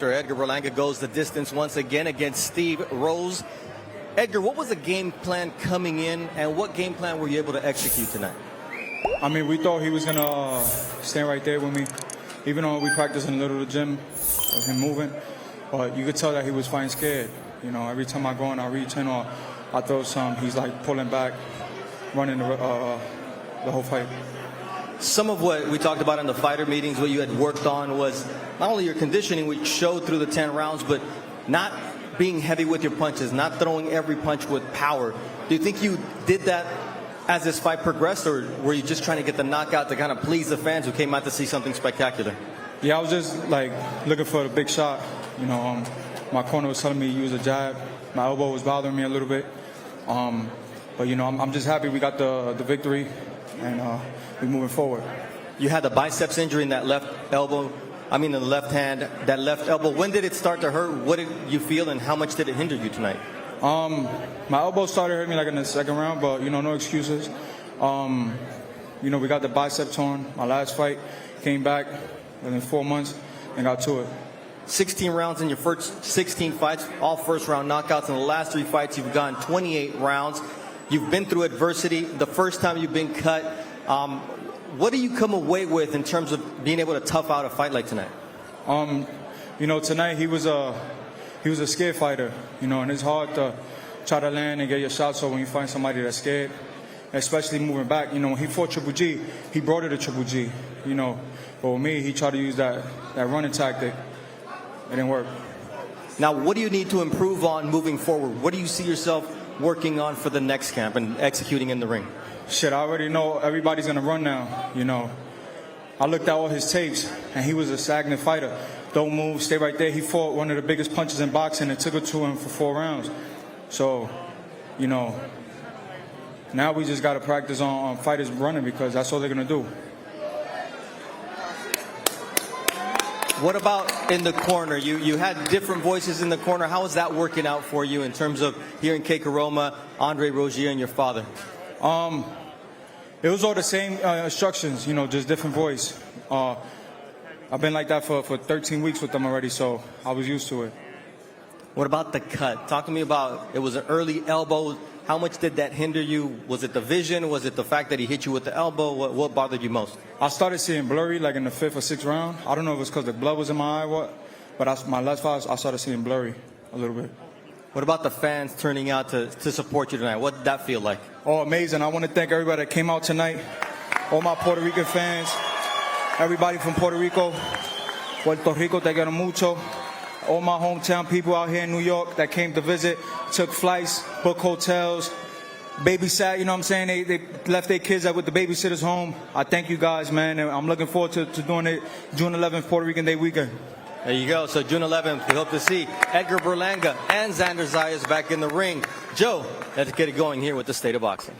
Edgar Berlanga goes the distance once again against Steve Rose. Edgar, what was the game plan coming in, and what game plan were you able to execute tonight? I mean, we thought he was going to stand right there with me, even though we practiced in a little gym of him moving. But you could tell that he was fighting scared. You know, every time I go and I reach in or I throw some, he's like pulling back, running the whole fight. Some of what we talked about in the fighter meetings, what you had worked on was not only your conditioning, which showed through the 10 rounds, but not being heavy with your punches, not throwing every punch with power. Do you think you did that as this fight progressed, or were you just trying to get the knockout to kind of please the fans who came out to see something spectacular? Yeah, I was just like looking for the big shot. You know, my corner was telling me to use a jab. My elbow was bothering me a little bit. But, you know, I'm just happy we got the victory, and we're moving forward. You had the biceps injury in that left elbow. In the left hand, that left elbow. When did it start to hurt? What did you feel, and how much did it hinder you tonight? My elbow started hurting me like in the second round, but, you know, no excuses. You know, we got the bicep torn. My last fight, came back within 4 months and got to it. 16 rounds in your first 16 fights, all first-round knockouts. In the last 3 fights, you've gone 28 rounds. You've been through adversity. The first time you've been cut. What do you come away with in terms of being able to tough out a fight like tonight? You know, tonight he was a scared fighter. You know, and it's hard to try to land and get your shots off when you find somebody that's scared, especially moving back. You know, when he fought Triple G, he brought it to Triple G. You know, but with me, he tried to use that running tactic. It didn't work. Now, what do you need to improve on moving forward? What do you see yourself working on for the next camp and executing in the ring? Shit, I already know everybody's going to run now, you know. I looked at all his tapes, and he was a stagnant fighter. Don't move, stay right there. He fought one of the biggest punches in boxing and took it to him for 4 rounds. So, you know, now we just got to practice on fighters running, because that's all they're going to do. What about in the corner? You had different voices in the corner. How is that working out for you in terms of hearing Kay Karoma, Andre Rozier, and your father? It was all the same instructions, you know, just different voice. I've been like that for 13 weeks with them already, so I was used to it. What about the cut? Talk to me about, it was an early elbow. How much did that hinder you? Was it the vision? Was it the fact that he hit you with the elbow? What bothered you most? I started seeing blurry like in the 5th or 6th round. I don't know if it was because the blood was in my eye but my left eye, I started seeing blurry a little bit. What about the fans turning out to support you tonight? What did that feel like? Oh, amazing. I want to thank everybody that came out tonight. All my Puerto Rican fans. Everybody from Puerto Rico. Puerto Rico, te quiero mucho. All my hometown people out here in New York that came to visit, took flights, booked hotels, babysat, you know what I'm saying? They left their kids out with the babysitters home. I thank you guys, man. And I'm looking forward to doing it June 11th, Puerto Rican Day weekend. There you go. So June 11th, we hope to see Edgar Berlanga and Xander Zayas back in the ring. Joe, let's get it going here with the State of Boxing.